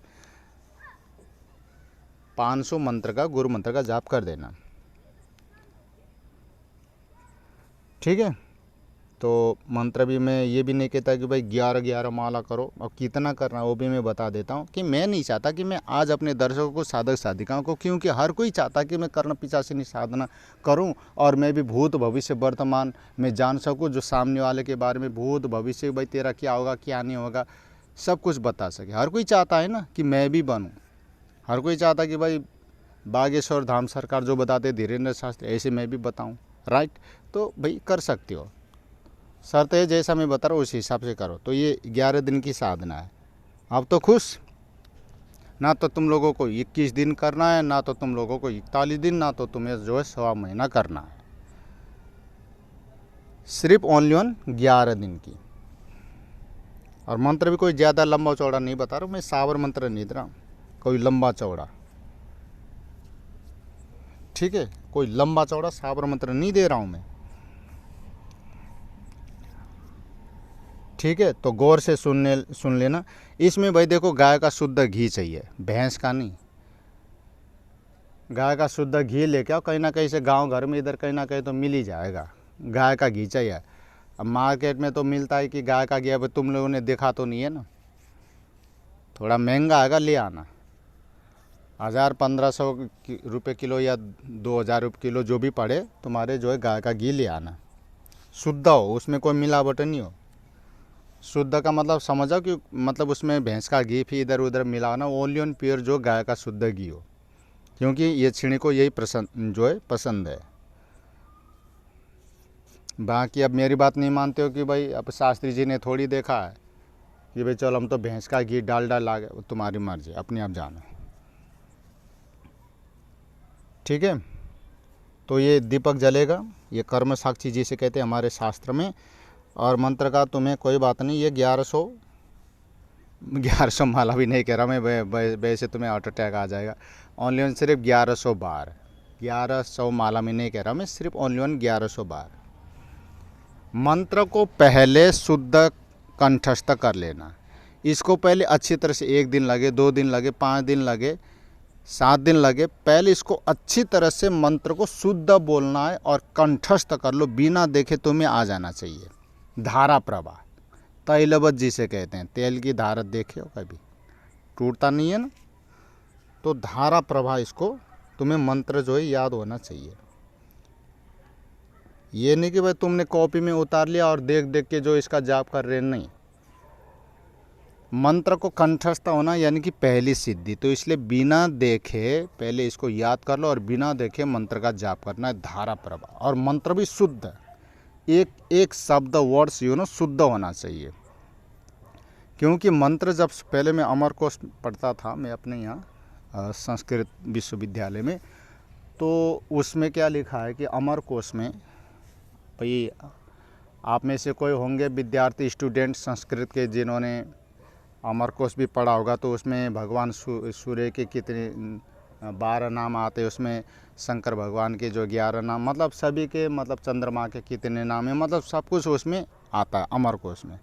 500 मंत्र का, गुरु मंत्र का जाप कर देना, ठीक है। तो मंत्र भी मैं ये भी नहीं कहता कि भाई 11 माला करो, और कितना करना वो भी मैं बता देता हूँ कि मैं नहीं चाहता कि मैं आज अपने दर्शकों को, साधक साधिकाओं को, क्योंकि हर कोई चाहता कि मैं कर्ण पिशाचिनी साधना करूँ और मैं भी भूत भविष्य वर्तमान में जान सकूँ, जो सामने वाले के बारे में भूत भविष्य, भाई तेरा क्या होगा क्या नहीं होगा सब कुछ बता सके। हर कोई चाहता है ना कि मैं भी बनूँ, हर कोई चाहता कि भाई बागेश्वर धाम सरकार जो बताते धीरेन्द्र शास्त्री ऐसे मैं भी बताऊँ। राइट, तो भाई कर सकते हो, शर्त है जैसा मैं बता रहा हूँ उस हिसाब से करो। तो ये 11 दिन की साधना है। अब तो खुश, ना तो तुम लोगों को 21 दिन करना है, ना तो तुम लोगों को 41 दिन, ना तो तुम्हें जो है 1.25 महीना करना है, सिर्फ ओनली ऑन 11 दिन की। और मंत्र भी कोई ज़्यादा लंबा चौड़ा नहीं बता रहा हूँ मैं, सावर मंत्र नहीं दे रहा हूँ कोई लंबा चौड़ा, ठीक है, कोई लंबा चौड़ा सावर मंत्र नहीं दे रहा हूँ मैं, ठीक है। तो गौर से सुन लेना। इसमें भाई देखो गाय का शुद्ध घी चाहिए, भैंस का नहीं। गाय का शुद्ध घी लेके आओ, कहीं ना कहीं से गांव घर में इधर कहीं ना कहीं तो मिल ही जाएगा, गाय का घी चाहिए। अब मार्केट में तो मिलता है कि गाय का घी, अब तुम लोगों ने देखा तो नहीं है ना, थोड़ा महंगा आएगा, ले आना। 1000-1500 रुपये किलो या 2000 रुपये किलो जो भी पड़े तुम्हारे, जो है गाय का घी ले आना, शुद्ध हो, उसमें कोई मिलावट नहीं हो। शुद्ध का मतलब समझो कि मतलब उसमें भैंस का घी भी इधर उधर मिलाना, ओनली ऑन प्योर जो गाय का शुद्ध घी हो, क्योंकि ये छिणी को यही पसंद है। बाकी अब मेरी बात नहीं मानते हो कि भाई अब शास्त्री जी ने थोड़ी देखा है कि भाई चलो हम तो भैंस का घी डालडा ला गए, तुम्हारी मर्जी, अपने आप जानो, ठीक है। तो ये दीपक जलेगा, ये कर्म साक्षी जी से कहते हैं हमारे शास्त्र में। और मंत्र का तुम्हें कोई बात नहीं, ये 1100 माला भी नहीं कह रहा मैं, वैसे तुम्हें हार्ट अटैक आ जाएगा। ओनली ऑन सिर्फ 1100 बार, 1100 माला में नहीं कह रहा मैं, सिर्फ ओनली ऑन 1100 बार। मंत्र को पहले शुद्ध कंठस्थ कर लेना। इसको पहले अच्छी तरह से, 1 दिन लगे, 2 दिन लगे, 5 दिन लगे, 7 दिन लगे, पहले इसको अच्छी तरह से मंत्र को शुद्ध बोलना है और कंठस्थ कर लो, बिना देखे तुम्हें आ जाना चाहिए। धारा प्रवाह, तैलवत जिसे कहते हैं, तेल की धारा देखे हो कभी, टूटता नहीं है ना, तो धारा प्रवाह, इसको तुम्हें मंत्र जो है याद होना चाहिए। ये नहीं कि भाई तुमने कॉपी में उतार लिया और देख देख के जो इसका जाप कर रहे हैं, नहीं। मंत्र को कंठस्थ होना यानी कि पहली सिद्धि, तो इसलिए बिना देखे पहले इसको याद कर लो और बिना देखे मंत्र का जाप करना है, धारा प्रवाह। और मंत्र भी शुद्ध, एक शब्द वर्ड्स शुद्ध होना चाहिए। क्योंकि मंत्र जब पहले मैं अमरकोश पढ़ता था मैं अपने यहाँ संस्कृत विश्वविद्यालय में, तो उसमें क्या लिखा है कि अमरकोश में, भाई आप में से कोई होंगे विद्यार्थी स्टूडेंट संस्कृत के जिन्होंने अमरकोश भी पढ़ा होगा, तो उसमें भगवान सूर्य के कितने 12 नाम आते हैं, उसमें शंकर भगवान के जो 11 नाम, मतलब सभी के, मतलब चंद्रमा के कितने नाम है, मतलब सब कुछ उसमें आता है अमर कोश में।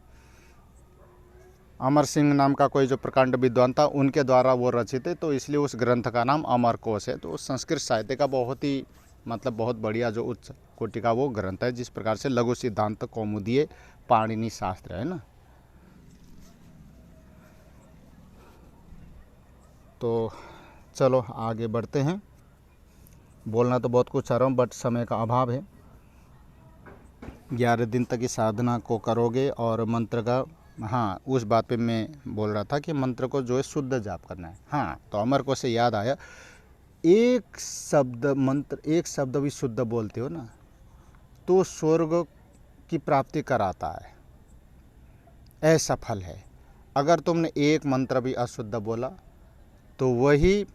अमर सिंह नाम का कोई जो प्रकांड विद्वान था, उनके द्वारा वो रचित है, तो इसलिए उस ग्रंथ का नाम अमर कोश है। तो संस्कृत साहित्य का बहुत ही, मतलब बहुत बढ़िया जो उच्च कोटि का वो ग्रंथ है, जिस प्रकार से लघु सिद्धांत कौमुदी पाणिनि शास्त्र है ना। तो चलो आगे बढ़ते हैं। बोलना तो बहुत कुछ चाह रहा हूँ, बट समय का अभाव है। 11 दिन तक की साधना को करोगे और मंत्र का, हाँ उस बात पे मैं बोल रहा था कि मंत्र को जो है शुद्ध जाप करना है। हाँ, तो अमर को से याद आया, एक शब्द मंत्र, एक शब्द भी शुद्ध बोलते हो ना, तो स्वर्ग की प्राप्ति कराता है, ऐसा फल है। अगर तुमने एक मंत्र भी अशुद्ध बोला तो वही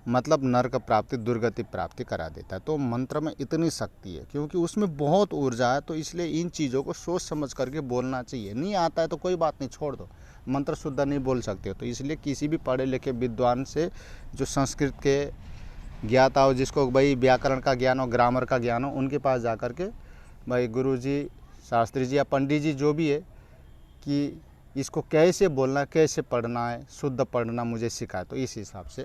मतलब नरक प्राप्ति, दुर्गति प्राप्ति करा देता है। तो मंत्र में इतनी शक्ति है, क्योंकि उसमें बहुत ऊर्जा है, तो इसलिए इन चीज़ों को सोच समझ करके बोलना चाहिए। नहीं आता है तो कोई बात नहीं, छोड़ दो, मंत्र शुद्ध नहीं बोल सकते हो तो इसलिए किसी भी पढ़े लिखे विद्वान से, जो संस्कृत के ज्ञाता हो, जिसको भाई व्याकरण का ज्ञान हो, ग्रामर का ज्ञान हो, उनके पास जा कर के भाई गुरुजी, शास्त्री जी या पंडित जी जो भी है, कि इसको कैसे बोलना, कैसे पढ़ना है, शुद्ध पढ़ना मुझे सिखाए। तो इस हिसाब से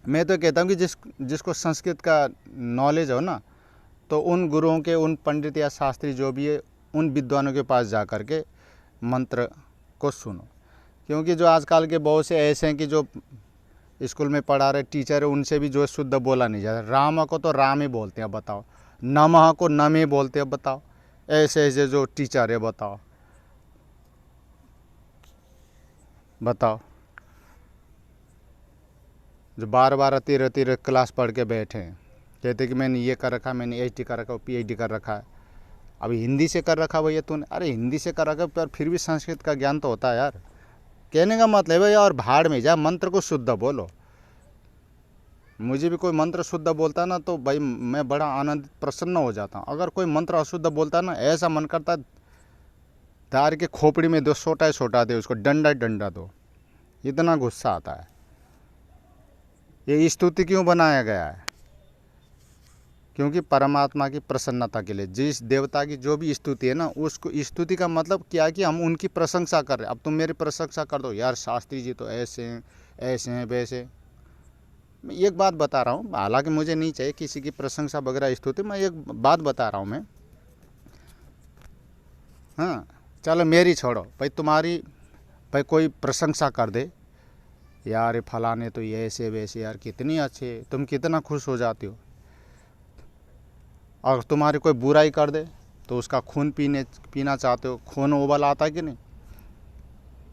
मैं तो कहता हूँ कि जिसको संस्कृत का नॉलेज हो ना, तो उन गुरुओं के, उन पंडित या शास्त्री जो भी है, उन विद्वानों के पास जा कर के मंत्र को सुनो। क्योंकि जो आजकल के बहुत से ऐसे हैं कि जो स्कूल में पढ़ा रहे टीचर है, उनसे भी जो है शुद्ध बोला नहीं जाता। राम को तो राम ही बोलते हैं, बताओ। नमः को नम ही बोलते हैं, बताओ। ऐसे ऐसे जो टीचर है, बताओ बताओ, जो 12 13 क्लास पढ़ के बैठे हैं, कहते कि मैंने ये कर रखा, मैंने एच डी कर रखा, PhD कर रखा है। अभी हिंदी से कर रखा भैया तूने, अरे हिंदी से कर रखा पर फिर भी संस्कृत का ज्ञान तो होता है यार। कहने का मतलब है यार, भाड़ में जा, मंत्र को शुद्ध बोलो। मुझे भी कोई मंत्र शुद्ध बोलता है ना, तो भाई मैं बड़ा आनंदित, प्रसन्न हो जाता हूँ। अगर कोई मंत्र अशुद्ध बोलता है ना, ऐसा मन करता है दार के खोपड़ी में दो सोटा दे, उसको डंडा दो, इतना गुस्सा आता है। ये स्तुति क्यों बनाया गया है? क्योंकि परमात्मा की प्रसन्नता के लिए। जिस देवता की जो भी स्तुति है ना, उसको, स्तुति का मतलब क्या है कि हम उनकी प्रशंसा कर रहे हैं। अब तुम मेरी प्रशंसा कर दो, यार शास्त्री जी तो ऐसे हैं वैसे। मैं एक बात बता रहा हूँ, हालांकि मुझे नहीं चाहिए किसी की प्रशंसा वगैरह स्तुति, मैं एक बात बता रहा हूँ मैं। हाँ चलो मेरी छोड़ो भाई, तुम्हारी भाई कोई प्रशंसा कर दे, यार फलाने तो ये ऐसे वैसे, यार कितनी अच्छे, तुम कितना खुश हो जाते हो। और तुम्हारी कोई बुराई कर दे तो उसका खून पीना चाहते हो, खून उबल आता है कि नहीं।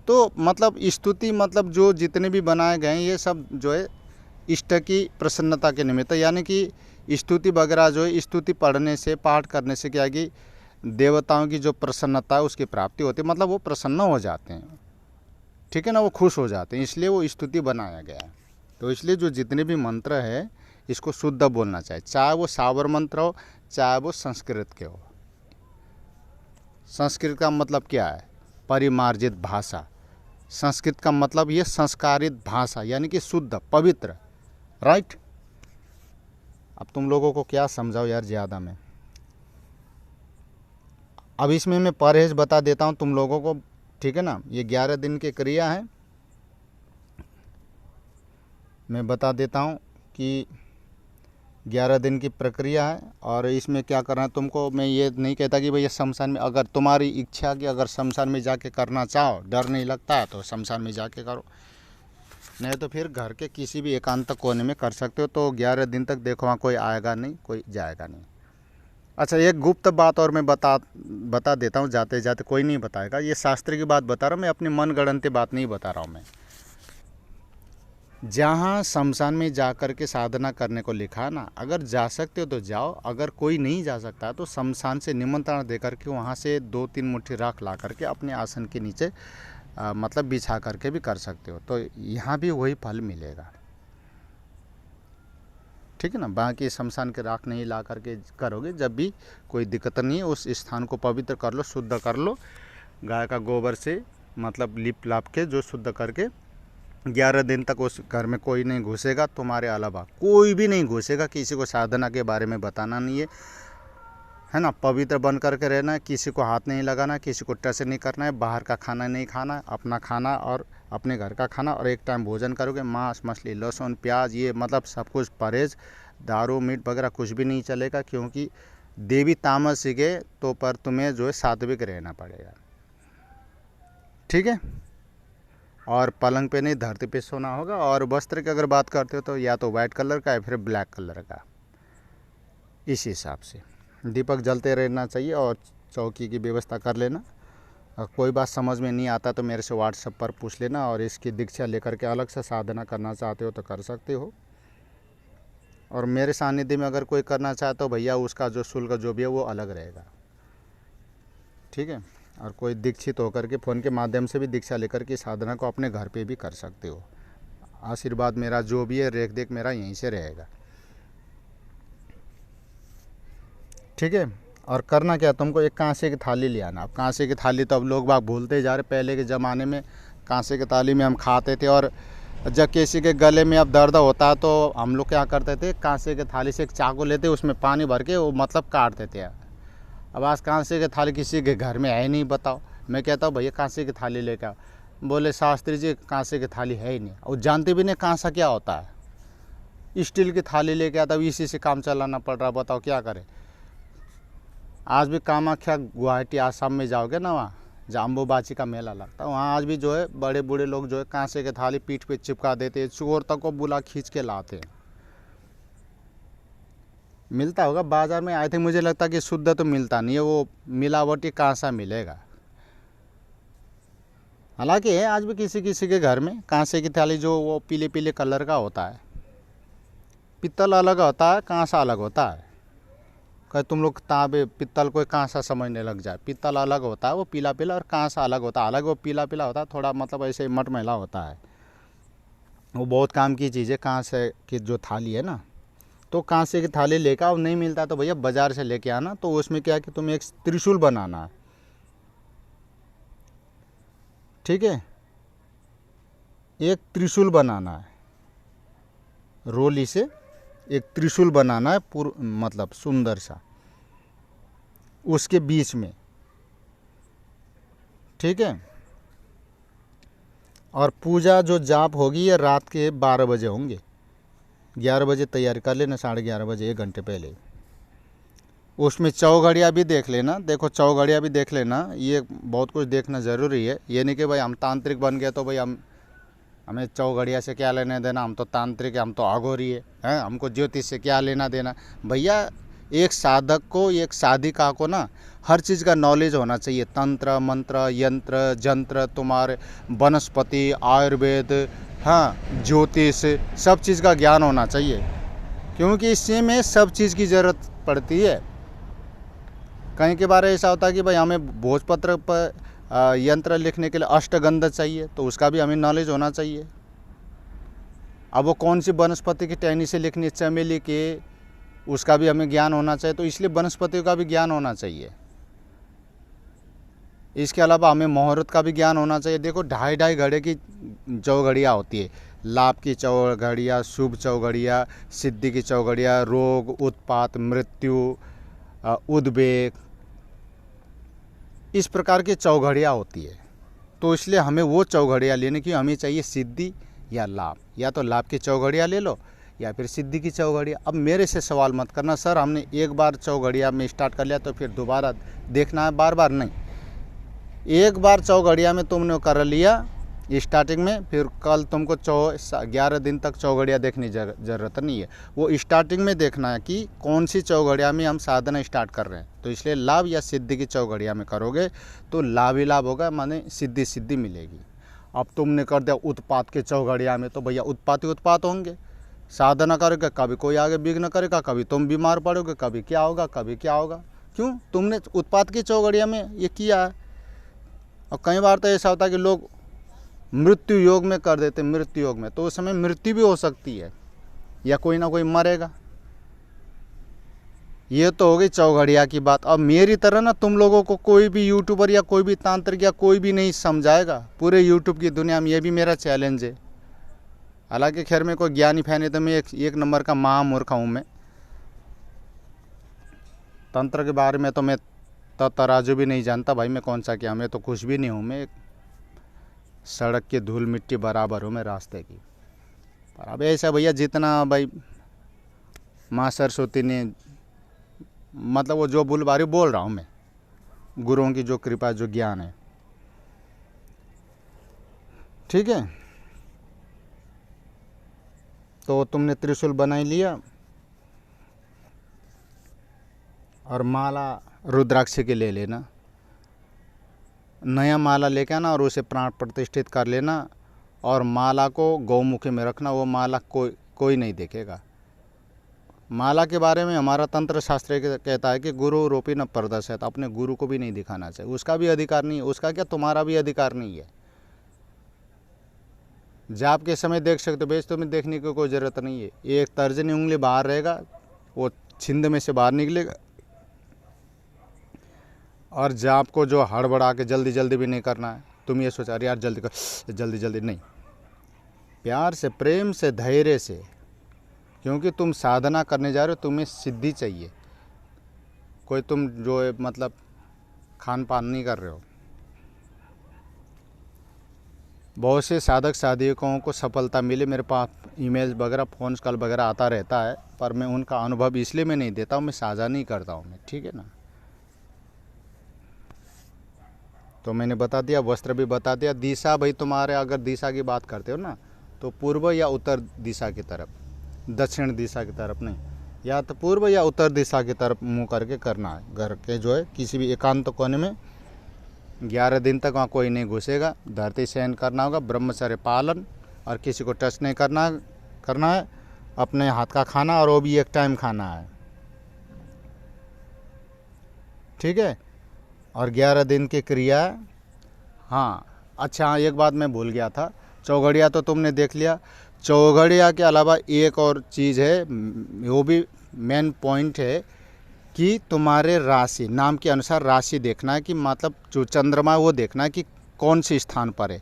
तो मतलब स्तुति, मतलब जो जितने भी बनाए गए हैं ये सब जो है इष्ट की प्रसन्नता के निमित्त, यानी कि स्तुति वगैरह जो है, स्तुति पढ़ने से, पाठ करने से क्या है कि देवताओं की जो प्रसन्नता है उसकी प्राप्ति होती है, मतलब वो प्रसन्न हो जाते हैं, ठीक है ना, वो खुश हो जाते हैं, इसलिए वो स्तुति बनाया गया है। तो इसलिए जो जितने भी मंत्र है इसको शुद्ध बोलना चाहिए, चाहे वो सावर मंत्र हो, चाहे वो संस्कृत के हो। संस्कृत का मतलब क्या है? परिमार्जित भाषा। संस्कृत का मतलब ये संस्कारित भाषा, यानी कि शुद्ध, पवित्र, राइट। अब तुम लोगों को क्या समझाओ यार ज़्यादा में। अब इसमें मैं परहेज बता देता हूँ तुम लोगों को, ठीक है ना। ये 11 दिन की क्रिया है, मैं बता देता हूँ कि 11 दिन की प्रक्रिया है। और इसमें क्या करना है तुमको, मैं ये नहीं कहता कि भैया शमशान में, अगर तुम्हारी इच्छा कि अगर शमशान में जाके करना चाहो, डर नहीं लगता है, तो शमशान में जाके करो, नहीं तो फिर घर के किसी भी एकांत कोने में कर सकते हो। तो 11 दिन तक देखो, वहाँ कोई आएगा नहीं, कोई जाएगा नहीं। अच्छा, एक गुप्त बात और मैं बता देता हूँ, जाते जाते कोई नहीं बताएगा, ये शास्त्र की बात बता रहा हूँ मैं, अपनी मन गढ़ंती बात नहीं बता रहा हूँ मैं। जहाँ शमशान में जा कर के साधना करने को लिखा ना, अगर जा सकते हो तो जाओ, अगर कोई नहीं जा सकता तो शमशान से निमंत्रण दे करके वहाँ से 2-3 मुट्ठी राख ला करके अपने आसन के नीचे मतलब बिछा करके भी कर सकते हो, तो यहाँ भी वही फल मिलेगा, ठीक है ना। बाकी शमशान के राख नहीं ला करके करोगे, जब भी कोई दिक्कत नहीं है। उस स्थान को पवित्र कर लो, शुद्ध कर लो, गाय का गोबर से मतलब लिप लाप के जो शुद्ध करके 11 दिन तक उस घर में कोई नहीं घुसेगा, तुम्हारे अलावा कोई भी नहीं घुसेगा। किसी को साधना के बारे में बताना नहीं है ना। पवित्र बन करके रहना है, किसी को हाथ नहीं लगाना, किसी को टच नहीं करना है, बाहर का खाना नहीं खाना, अपना खाना और अपने घर का खाना, और एक टाइम भोजन करोगे। मांस मछली लहसुन प्याज ये मतलब सब कुछ परहेज, दारू मीट वगैरह कुछ भी नहीं चलेगा, क्योंकि देवी तामसिक तो पर तुम्हें जो है सात्विक रहना पड़ेगा, ठीक है। और पलंग पे नहीं धरती पे सोना होगा। और वस्त्र की अगर बात करते हो तो या तो वाइट कलर का या फिर ब्लैक कलर का, इस हिसाब से दीपक जलते रहना चाहिए। और चौकी की व्यवस्था कर लेना। और कोई बात समझ में नहीं आता तो मेरे से व्हाट्सएप पर पूछ लेना। और इसकी दीक्षा लेकर के अलग से साधना करना चाहते हो तो कर सकते हो। और मेरे सानिध्य में अगर कोई करना चाहता हो भैया, उसका जो शुल्क जो भी है वो अलग रहेगा, ठीक है। और कोई दीक्षित होकर के फ़ोन के माध्यम से भी दीक्षा लेकर के साधना को अपने घर पे भी कर सकते हो। आशीर्वाद मेरा जो भी है, रेख देख मेरा यहीं से रहेगा, ठीक है। और करना क्या, तुमको एक कांसे की थाली ले आना। अब कांसे की थाली तो अब लोग बाग भूलते जा रहे। पहले के ज़माने में कांसे की थाली में हम खाते थे। और जब किसी के गले में अब दर्द होता तो हम लोग क्या करते थे, कांसे की थाली से एक चाकू लेते, उसमें पानी भर के वो मतलब काटते थे। अब आज कांसे की थाली किसी के घर में है ही नहीं, बताओ। मैं कहता हूँ भैया कांसे की थाली लेकर आओ, बोले शास्त्री जी कांसे की थाली है ही नहीं। और जानते भी नहीं कांसा क्या होता है। स्टील की थाली लेके आता, इसी से काम चलाना पड़ रहा, बताओ क्या करें। आज भी कामाख्या गुवाहाटी आसाम में जाओगे ना, वहाँ जाम्बूबाची का मेला लगता है, वहाँ आज भी जो है बड़े बूढ़े लोग जो है कांसे की थाली पीठ पे चिपका देते हैं, चोर तक को बुला खींच के लाते हैं। मिलता होगा बाज़ार में, आई थिंक मुझे लगता है कि शुद्ध तो मिलता नहीं है, वो मिलावटी कांसा मिलेगा। हालांकि है आज भी किसी किसी के घर में कांसे की थाली जो वो पीले पीले कलर का होता है। पित्तल अलग होता है, कांसा अलग होता है। कहीं तुम लोग तांबे पित्तल कोई कांसा समझने लग जाए, पित्तल अलग होता है वो पीला पीला, और कांसा अलग होता है। अलग वो पीला पीला होता है, थोड़ा मतलब ऐसे मटमैला होता है। वो बहुत काम की चीज़ है कांसे की जो थाली है ना। तो कांसे की थाली लेकर आओ, नहीं मिलता तो भैया बाज़ार से लेके आना। तो उसमें क्या है कि तुम्हें एक त्रिशूल बनाना है, ठीक है। एक त्रिशूल बनाना है, रोली से एक त्रिशूल बनाना है, मतलब सुंदर सा, उसके बीच में, ठीक है। और पूजा जो जाप होगी ये रात के 12 बजे होंगे। 11 बजे तैयारी कर लेना, 11:30 बजे, 1 घंटे पहले। उसमें चौघड़िया भी देख लेना। देखो चौघड़िया भी देख लेना, ये बहुत कुछ देखना ज़रूरी है। ये नहीं कि भाई हम तांत्रिक बन गए तो भाई हमें चौघड़िया से क्या लेना देना, हम तो तांत्रिक है, हम तो अघोरी है, हमको ज्योतिष से क्या लेना देना। भैया एक साधक को, एक साधिका को ना हर चीज़ का नॉलेज होना चाहिए। तंत्र मंत्र यंत्र जंत्र, तुम्हारे वनस्पति आयुर्वेद, हाँ ज्योतिष, सब चीज़ का ज्ञान होना चाहिए, क्योंकि इससे में सब चीज़ की ज़रूरत पड़ती है। कहीं के बार ऐसा होता है कि भाई हमें भोजपत्र पर यंत्र लिखने के लिए अष्टगंध चाहिए, तो उसका भी हमें नॉलेज होना चाहिए। अब वो कौन सी वनस्पति की टहनी से लिखनी, चमेली के, उसका भी हमें ज्ञान होना चाहिए। तो इसलिए वनस्पतियों का भी ज्ञान होना चाहिए। इसके अलावा हमें मुहूर्त का भी ज्ञान होना चाहिए। देखो 2.5 घड़े की चौघड़िया होती है, लाभ की चौघड़िया, शुभ चौघड़िया, सिद्धि की चौघड़िया, रोग उत्पात मृत्यु उद्वेग, इस प्रकार की चौघड़िया होती है। तो इसलिए हमें वो चौघड़िया लेने की, हमें चाहिए सिद्धि या लाभ। या तो लाभ की चौघड़िया ले लो या फिर सिद्धि की चौघड़िया। अब मेरे से सवाल मत करना सर हमने एक बार चौघड़िया में स्टार्ट कर लिया तो फिर दोबारा देखना है, बार बार नहीं। एक बार चौघड़िया में तुमने कर लिया स्टार्टिंग में, फिर कल तुमको 11 दिन तक चौघड़िया देखने ज़रूरत नहीं है। वो स्टार्टिंग में देखना है कि कौन सी चौघड़िया में हम साधना स्टार्ट कर रहे हैं। तो इसलिए लाभ या सिद्धि की चौघड़िया में करोगे तो लाभ ही लाभ होगा, माने सिद्धि सिद्धि मिलेगी। अब तुमने कर दिया उत्पात के चौघड़िया में, तो भैया उत्पात ही उत्पात होंगे। साधना करोगे कभी कोई आगे विघ्न करेगा, कभी तुम बीमार पड़ोगे, कभी क्या होगा कभी क्या होगा। क्यों? तुमने उत्पात की चौघड़िया में ये किया है। और कई बार तो ऐसा होता है कि लोग मृत्यु योग में कर देते, मृत्यु योग में, तो उस समय मृत्यु भी हो सकती है या कोई ना कोई मरेगा। ये तो हो गई चौघड़िया की बात। अब मेरी तरह ना तुम लोगों को कोई भी यूट्यूबर या कोई भी तांत्रिक या कोई भी नहीं समझाएगा पूरे यूट्यूब की दुनिया में। ये भी मेरा चैलेंज है। हालांकि खैर मैं कोई ज्ञानी फैन है तो मैं एक नंबर का महामूर्ख हूँ। मैं तंत्र के बारे में तो मैं तराजू भी नहीं जानता भाई, मैं कौन सा क्या, मैं तो कुछ भी नहीं हूँ। मैं सड़क की धूल मिट्टी बराबर हूँ मैं रास्ते की। पर अब ऐसा भैया जितना भाई माँ सरस्वती ने मतलब वो जो बुलबारी बोल रहा हूँ मैं, गुरुओं की जो कृपा जो ज्ञान है, ठीक है। तो तुमने त्रिशूल बनाई लिया और माला रुद्राक्ष की ले लेना, नया माला लेके आना और उसे प्राण प्रतिष्ठित कर लेना और माला को गौमुखी में रखना। वो माला कोई नहीं देखेगा। माला के बारे में हमारा तंत्र शास्त्र कहता है कि गुरु रूपी न प्रदर्शित, अपने गुरु को भी नहीं दिखाना चाहिए। उसका भी अधिकार नहीं है, उसका क्या तुम्हारा भी अधिकार नहीं है। जाप के समय देख सकते हो, बेच तुम्हें देखने की कोई ज़रूरत नहीं है। एक तर्जनी उंगली बाहर रहेगा, वो छिंद में से बाहर निकलेगा। और जाप को जो हड़बड़ा के जल्दी जल्दी भी नहीं करना है। तुम ये सोचा अरे यार जल्दी कर, जल्दी जल्दी नहीं, प्यार से, प्रेम से, धैर्य से, क्योंकि तुम साधना करने जा रहे हो, तुम्हें सिद्धि चाहिए। कोई तुम जो है मतलब खान पान नहीं कर रहे हो। बहुत से साधक साधकों को सफलता मिली, मेरे पास ईमेल वगैरह फ़ोन कॉल वगैरह आता रहता है, पर मैं उनका अनुभव इसलिए मैं नहीं देता हूँ, मैं साझा नहीं करता हूँ मैं, ठीक है ना। तो मैंने बता दिया, वस्त्र भी बता दिया। दिशा भाई तुम्हारे अगर दिशा की बात करते हो ना तो पूर्व या उत्तर दिशा की तरफ, दक्षिण दिशा की तरफ नहीं, या तो पूर्व या उत्तर दिशा की तरफ मुँह करके करना है। घर के जो है किसी भी एकांत कोने में 11 दिन तक वहाँ कोई नहीं घुसेगा। धरती शयन करना होगा, ब्रह्मचर्य पालन, और किसी को टच नहीं करना है। अपने हाथ का खाना, और वो भी एक टाइम खाना है, ठीक है। और 11 दिन की क्रिया। हाँ अच्छा, एक बात मैं भूल गया था, चौघड़िया तो तुमने देख लिया। चौघड़िया के अलावा एक और चीज़ है, वो भी मेन पॉइंट है कि तुम्हारे राशि, नाम के अनुसार राशि देखना है कि मतलब जो चंद्रमा वो देखना है कि कौन सी स्थान पर है।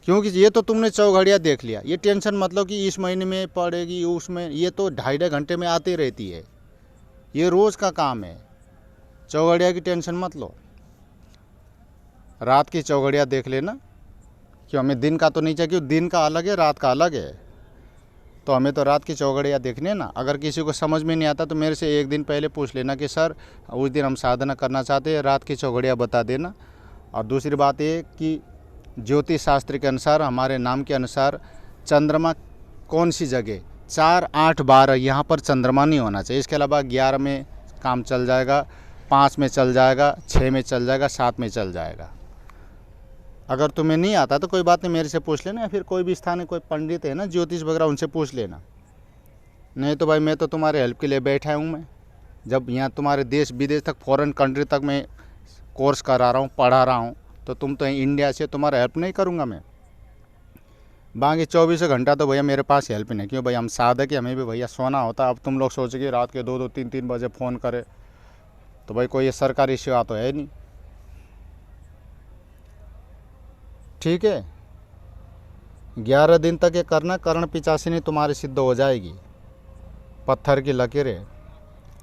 क्योंकि ये तो तुमने चौघड़िया देख लिया, ये टेंशन मतलब कि इस महीने में पड़ेगी उसमें, ये तो 2.5 घंटे में आती रहती है, ये रोज़ का काम है। चौघड़िया की टेंशन मत लो, रात की चौघड़िया देख लेना। क्यों, हमें दिन का तो नहीं चाहिए, क्योंकि दिन का अलग है, रात का अलग है, तो हमें तो रात की चौघड़िया देखनी है ना। अगर किसी को समझ में नहीं आता तो मेरे से एक दिन पहले पूछ लेना कि सर उस दिन हम साधना करना चाहते हैं, रात की चौघड़िया बता देना। और दूसरी बात ये कि ज्योतिष शास्त्र के अनुसार, हमारे नाम के अनुसार चंद्रमा कौन सी जगह, 4, 8, 12 यहाँ पर चंद्रमा नहीं होना चाहिए। इसके अलावा 11 में काम चल जाएगा, 5 में चल जाएगा, 6 में चल जाएगा, 7 में चल जाएगा। अगर तुम्हें नहीं आता तो कोई बात नहीं, मेरे से पूछ लेना, या फिर कोई भी स्थान है, कोई पंडित है ना ज्योतिष वगैरह, उनसे पूछ लेना। नहीं तो भाई मैं तो तुम्हारे हेल्प के लिए बैठा हूँ। मैं जब यहाँ तुम्हारे देश विदेश तक, फॉरेन कंट्री तक मैं कोर्स करा रहा हूँ, पढ़ा रहा हूँ, तो तुम तो इंडिया से, तुम्हारा हेल्प नहीं करूँगा मैं। बाकी 24 घंटा तो भैया मेरे पास हेल्प नहीं, क्यों भाई हम साधक है, हमें भी भैया सोना होता। अब तुम लोग सोचोगे रात के 2-2, 3-3 बजे फ़ोन करे, तो भाई कोई ये सरकारी सेवा तो है नहीं, ठीक है। 11 दिन तक ये करना, कर्ण पिचासिनी तुम्हारी सिद्ध हो जाएगी, पत्थर की लकीरें,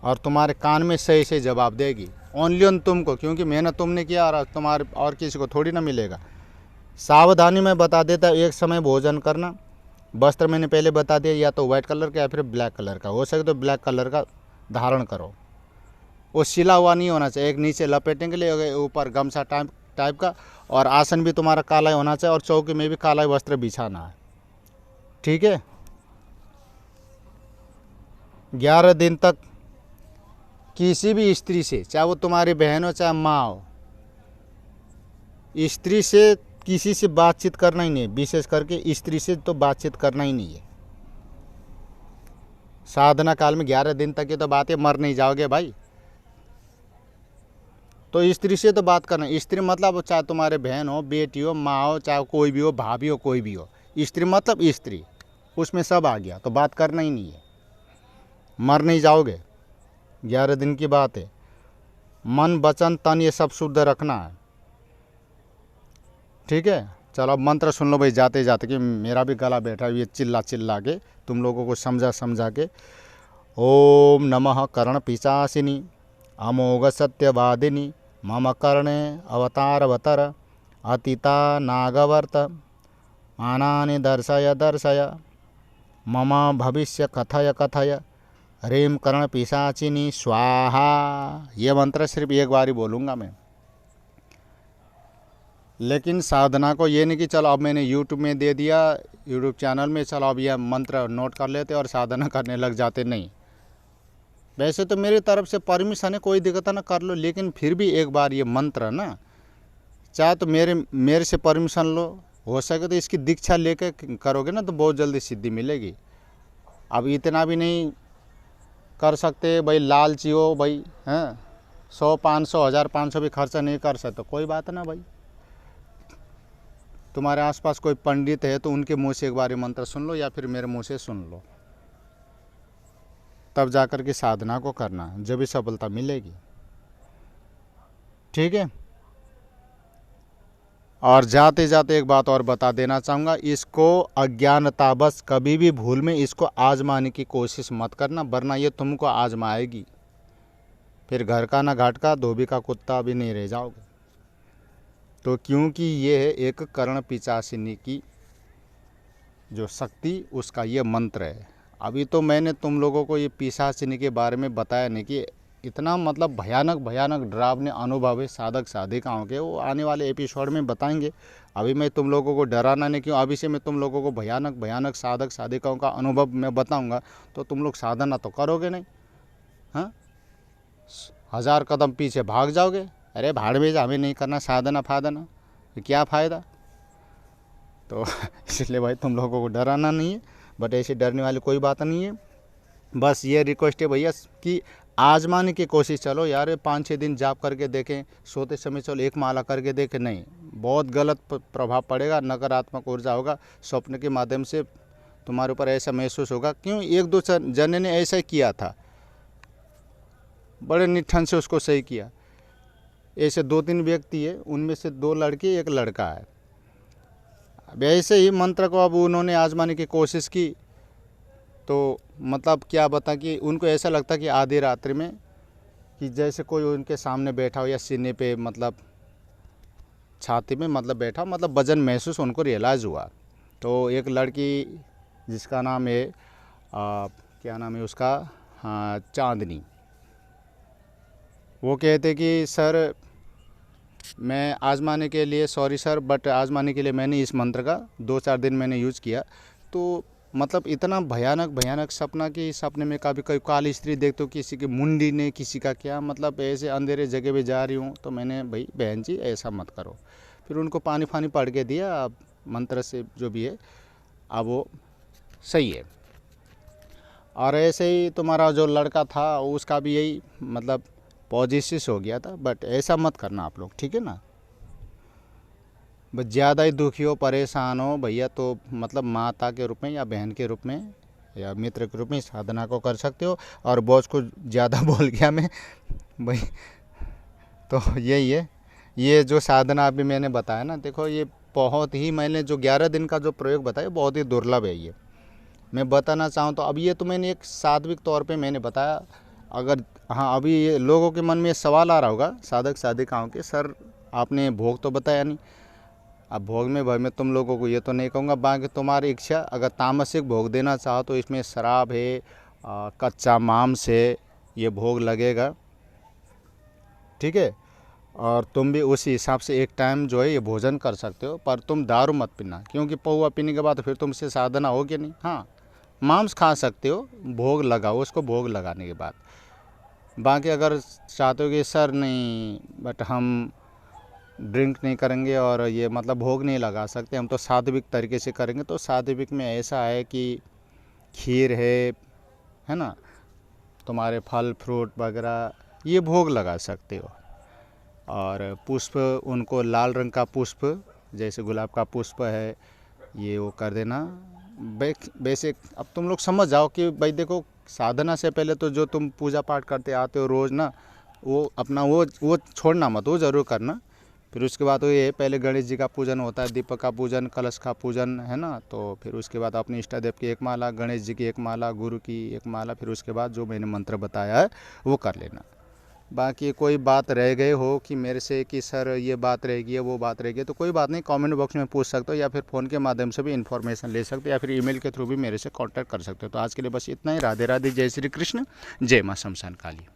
और तुम्हारे कान में सही से जवाब देगी, ओनली ऑन तुमको, क्योंकि मेहनत तुमने किया और तुम्हारे और किसी को थोड़ी ना मिलेगा। सावधानी में बता देता, एक समय भोजन करना। वस्त्र मैंने पहले बता दिया, या तो वाइट कलर का या फिर ब्लैक कलर का, हो सके तो ब्लैक कलर का धारण करो। वो सिला हुआ नहीं होना चाहिए, एक नीचे लपेटने के लिए, ऊपर गमछा टाइप का, और आसन भी तुम्हारा काला होना चाहिए, और चौकी में भी काला वस्त्र बिछाना है, ठीक है। 11 दिन तक किसी भी स्त्री से, चाहे वो तुम्हारी बहन हो चाहे माँ हो, स्त्री से किसी से बातचीत करना ही नहीं, विशेष करके स्त्री से तो बातचीत करना ही नहीं है। साधना काल में 11 दिन तक की तो बात है, मर नहीं जाओगे भाई, तो स्त्री से तो बात करना। स्त्री मतलब चाहे तुम्हारे बहन हो, बेटी हो, माँ हो, चाहे कोई भी हो, भाभी हो, कोई भी हो, स्त्री मतलब स्त्री, उसमें सब आ गया, तो बात करना ही नहीं है, मर नहीं जाओगे। 11 दिन की बात है। मन, वचन, तन ये सब शुद्ध रखना है, ठीक है। चलो अब मंत्र सुन लो भाई जाते जाते, कि मेरा भी गला बैठा है ये चिल्ला चिल्ला के तुम लोगों को समझा समझा के। ओम नमः कर्ण पिशासिनी अमोघ सत्यवादिनी मम कर्णे अवतारवतर अतिता नागवर्त मानानि दर्शय दर्शय मम भविष्य कथय कथय ह्रीं कर्ण पिशाचिनी स्वाहा। ये मंत्र सिर्फ एक बार ही बोलूँगा मैं, लेकिन साधना को ये नहीं कि चलो अब मैंने यूट्यूब में दे दिया, यूट्यूब चैनल में, चलो अब यह मंत्र नोट कर लेते और साधना करने लग जाते, नहीं। वैसे तो मेरी तरफ से परमिशन है, कोई दिक्कत ना कर लो, लेकिन फिर भी एक बार ये मंत्र ना, चाहे तो मेरे से परमिशन लो, हो सके तो इसकी दीक्षा लेके करोगे ना तो बहुत जल्दी सिद्धि मिलेगी। अब इतना भी नहीं कर सकते भाई, लालची हो भाई, हैं 100 500 1000 500 भी खर्चा नहीं कर सकते, कोई बात ना भाई। तुम्हारे आसपास कोई पंडित है तो उनके मुंह से एक बार मंत्र सुन लो, या फिर मेरे मुंह से सुन लो, तब जाकर के साधना को करना, जब भी सफलता मिलेगी। ठीक है। और जाते जाते एक बात और बता देना चाहूँगा, इसको अज्ञानतावश कभी भी भूल में इसको आजमाने की कोशिश मत करना, वरना ये तुमको आजमाएगी, फिर घर का ना घाट का धोबी का कुत्ता भी नहीं रह जाओगे। तो क्योंकि ये है एक कर्ण पिशाचिनी की जो शक्ति, उसका ये मंत्र है। अभी तो मैंने तुम लोगों को ये पिशाचिनी के बारे में बताया नहीं कि इतना मतलब भयानक भयानक डरावने अनुभव है साधक साधिकाओं के, वो आने वाले एपिसोड में बताएंगे। अभी मैं तुम लोगों को डराना नहीं, क्यों अभी से मैं तुम लोगों को भयानक भयानक साधक साधिकाओं का अनुभव मैं बताऊंगा, तो तुम लोग साधना तो करोगे नहीं, हाँ 1000 कदम पीछे भाग जाओगे, अरे भाड़ में जा, हमें नहीं करना साधना फाधना, क्या फ़ायदा। तो इसलिए भाई तुम लोगों को डराना नहीं है, बट ऐसे डरने वाली कोई बात नहीं है। बस ये रिक्वेस्ट है भैया कि आजमाने की कोशिश, चलो यार 5-6 दिन जाप करके देखें, सोते समय चलो 1 माला करके देखें, नहीं, बहुत गलत प्रभाव पड़ेगा, नकारात्मक ऊर्जा होगा, स्वप्न के माध्यम से तुम्हारे ऊपर ऐसा महसूस होगा। क्यों, 1-2 जने ने ऐसा ही किया था, बड़े निठन से उसको सही किया। ऐसे 2-3 व्यक्ति है, उनमें से 2 लड़के 1 लड़का है। अब ऐसे ही मंत्र को अब उन्होंने आजमाने की कोशिश की, तो मतलब क्या बता कि उनको ऐसा लगता कि आधी रात्रि में कि जैसे कोई उनके सामने बैठा हो, या सीने पे मतलब छाती में मतलब बैठा, मतलब वजन महसूस उनको रियलाइज़ हुआ। तो एक लड़की जिसका नाम है क्या नाम है उसका, हाँ चांदनी, वो कहते कि सर मैं आजमाने के लिए, सॉरी सर बट आजमाने के लिए मैंने इस मंत्र का 2-4 दिन मैंने यूज़ किया, तो मतलब इतना भयानक भयानक सपना कि सपने में कभी कोई काली स्त्री देखते हो, किसी की मुंडी ने, किसी का क्या, मतलब ऐसे अंधेरे जगह पे जा रही हूँ। तो मैंने भाई बहन जी ऐसा मत करो, फिर उनको पानी फानी पढ़ के दिया, अब मंत्र से जो भी है अब वो सही है। और ऐसे ही तुम्हारा जो लड़का था उसका भी यही मतलब पॉजिटिव हो गया था, बट ऐसा मत करना आप लोग, ठीक है ना। बस ज़्यादा ही दुखी हो, परेशान हो भैया, तो मतलब माता के रूप में या बहन के रूप में या मित्र के रूप में साधना को कर सकते हो। और बॉस को ज़्यादा बोल गया मैं भाई, तो यही है, ये जो साधना अभी मैंने बताया ना, देखो ये बहुत ही, मैंने जो 11 दिन का जो प्रयोग बताया बहुत ही दुर्लभ है। ये मैं बताना चाहूँ तो अब ये तो मैंने एक सात्विक तौर पे मैंने बताया। अगर हाँ अभी ये लोगों के मन में सवाल आ रहा होगा साधक साधिकाओं के, सर आपने भोग तो बताया नहीं। अब भोग में भाई मैं तुम लोगों को ये तो नहीं कहूँगा, बाकी तुम्हारी इच्छा, अगर तामसिक भोग देना चाहो तो इसमें शराब है, कच्चा मांस है, ये भोग लगेगा, ठीक है। और तुम भी उसी हिसाब से एक टाइम जो है ये भोजन कर सकते हो, पर तुम दारू मत पीना, क्योंकि पौवा पीने के बाद फिर तुमसे साधना होगी नहीं। हाँ मांस खा सकते हो, भोग लगाओ उसको, भोग लगाने के बाद। बाकी अगर चाहते हो कि सर नहीं बट हम ड्रिंक नहीं करेंगे और ये मतलब भोग नहीं लगा सकते, हम तो सात्विक तरीके से करेंगे, तो सात्विक में ऐसा है कि खीर है ना, तुम्हारे फल फ्रूट वगैरह ये भोग लगा सकते हो। और पुष्प, उनको लाल रंग का पुष्प जैसे गुलाब का पुष्प है ये वो कर देना। बेसिक अब तुम लोग समझ जाओ कि भाई देखो, साधना से पहले तो जो तुम पूजा पाठ करते आते हो रोज़ ना, वो अपना वो छोड़ना मत, वो ज़रूर करना, फिर उसके बाद तो ये पहले गणेश जी का पूजन होता है, दीपक का पूजन, कलश का पूजन, है ना। तो फिर उसके बाद अपने इष्ट देव की एक माला, गणेश जी की एक माला, गुरु की एक माला, फिर उसके बाद जो मैंने मंत्र बताया है वो कर लेना। बाकी कोई बात रह गए हो कि मेरे से कि सर ये बात रह गई है, वो बात रह गई है, तो कोई बात नहीं, कमेंट बॉक्स में पूछ सकते हो, या फिर फ़ोन के माध्यम से भी इन्फॉर्मेशन ले सकते हो, या फिर ईमेल के थ्रू भी मेरे से कांटेक्ट कर सकते हो। तो आज के लिए बस इतना ही। राधे राधे, जय श्री कृष्ण, जय माँ शमशान काली।